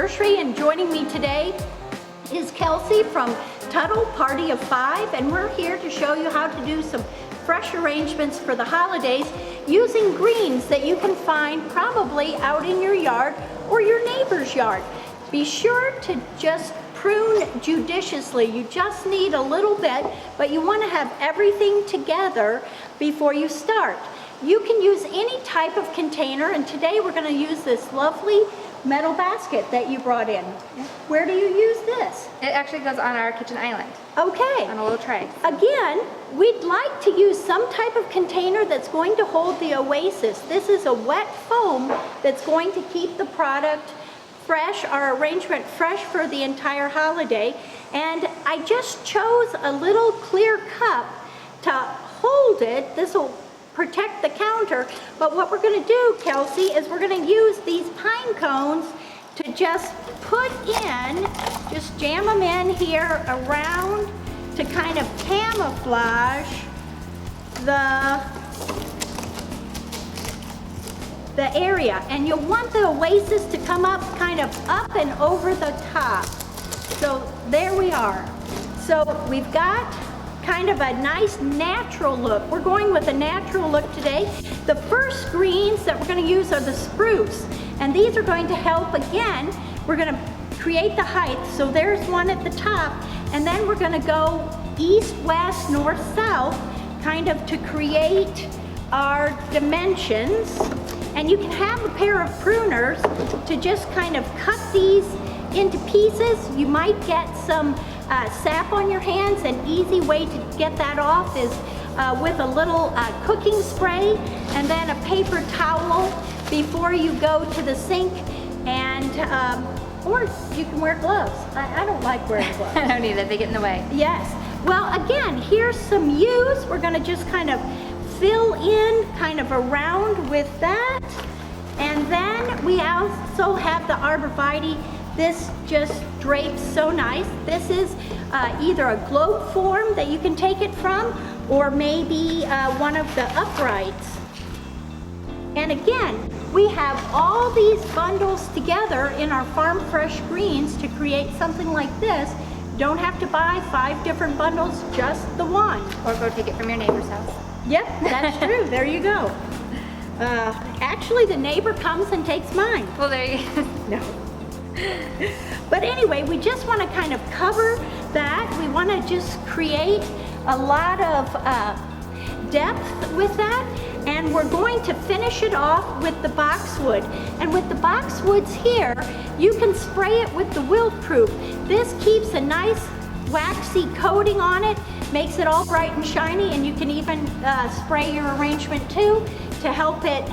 Nursery, and joining me today is Kelsey from Tuttle Party of 5, and we're here to show you how to do some fresh arrangements for the holidays using greens that you can find probably out in your yard or your neighbor's yard. Be sure to just prune judiciously. You just need a little bit, but you want to have everything together before you start. You can use any type of container, and today we're going to use this lovely metal basket that you brought in. Where do you use this? It actually goes on our kitchen island. Okay. On a little tray. Again, we'd like to use some type of container that's going to hold the oasis. This is a wet foam that's going to keep the product fresh, our arrangement fresh for the entire holiday. And I just chose a little clear cup to hold it. This will protect the counter, but what we're going to do, Kelsey, is we're going to use these pine cones to just put in, just jam them in here around to kind of camouflage the area. And you'll want the oasis to come up kind of up and over the top. So there we are. So we've got kind of a nice natural look. We're going with a natural look today. The first greens that we're going to use are the spruce, and these are going to help. Again, we're going to create the height. So there's one at the top, and then we're going to go east, west, north, south, kind of to create our dimensions. And you can have a pair of pruners to just kind of cut these into pieces. You might get some sap on your hands. An easy way to get that off is with a little cooking spray and then a paper towel before you go to the sink, and or you can wear gloves. I don't like wearing gloves. I don't either, they get in the way. Yes. Well, again, here's some yews. We're going to just kind of fill in kind of around with that. And then we also have the arborvitae. This just drapes so nice. This is either a globe form that you can take it from, or maybe one of the uprights. And again, we have all these bundles together in our Farm Fresh Greens to create something like this. Don't have to buy 5 different bundles, just the one. Or go take it from your neighbor's house. Yep, that's true. There you go. Actually, the neighbor comes and takes mine. Well, there you go. No. But anyway, we just want to kind of cover that. We want to just create a lot of depth with that. And we're going to finish it off with the boxwood. And with the boxwoods here, you can spray it with the wilt-proof. This keeps a nice waxy coating on it, makes it all bright and shiny, and you can even spray your arrangement too to help it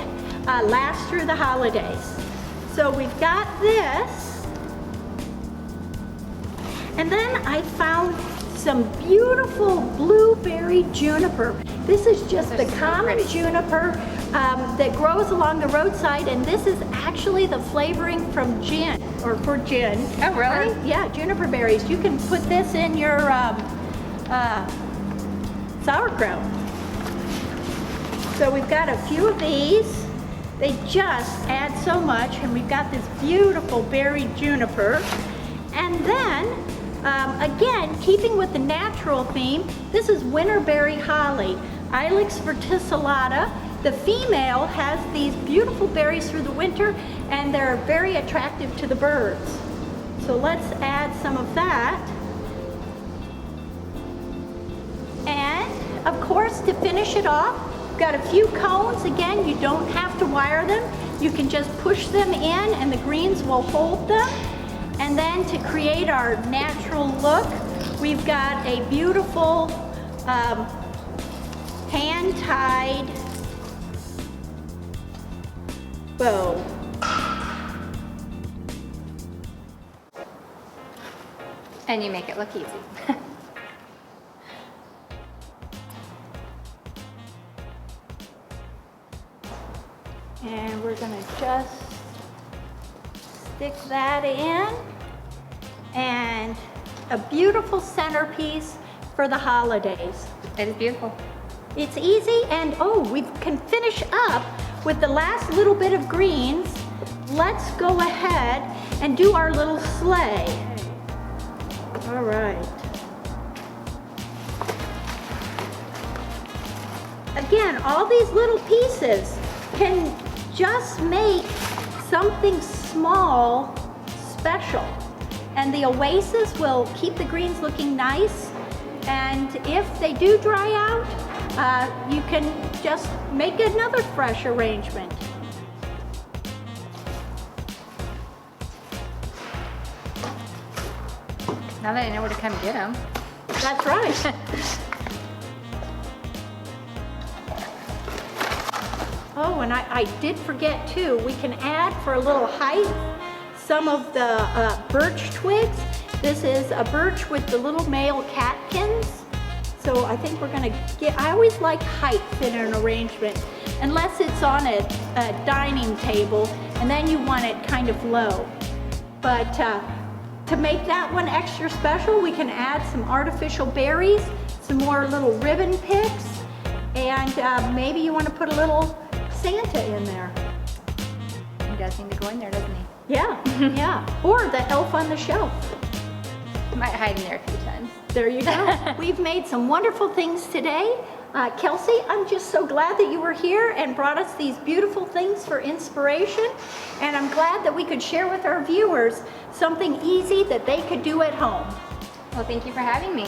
last through the holidays. So we've got this. And then I found some beautiful blueberry juniper. This is just the common juniper that grows along the roadside, and this is actually the flavoring from gin, or for gin. Oh, really? Yeah, juniper berries. You can put this in your sauerkraut. So we've got a few of these. They just add so much, and we've got this beautiful berry juniper. And then, again, keeping with the natural theme, this is winterberry holly, Ilex verticillata. The female has these beautiful berries through the winter, and they're very attractive to the birds. So let's add some of that. And, of course, to finish it off, we've got a few cones. Again, you don't have to wire them. You can just push them in, and the greens will hold them. And then to create our natural look, we've got a beautiful hand-tied bow. And you make it look easy. And we're gonna just stick that in, and a beautiful centerpiece for the holidays. It is beautiful. It's easy, and oh, we can finish up with the last little bit of greens. Let's go ahead and do our little sleigh. All right. Again, all these little pieces can just make something small special. And the oasis will keep the greens looking nice. And if they do dry out, you can just make another fresh arrangement. Now that I know where to come get them. That's right. Oh, and I did forget too, we can add for a little height some of the birch twigs. This is a birch with the little male catkins. So I think we're gonna get, I always like height in an arrangement, unless it's on a dining table, and then you want it kind of low. But to make that one extra special, we can add some artificial berries, some more little ribbon picks, and maybe you want to put a little Santa in there. He does seem to go in there, doesn't he? Yeah, yeah. Or the elf on the shelf. Might hide in there a few times. There you go. We've made some wonderful things today. Kelsey, I'm just so glad that you were here and brought us these beautiful things for inspiration. And I'm glad that we could share with our viewers something easy that they could do at home. Well, thank you for having me.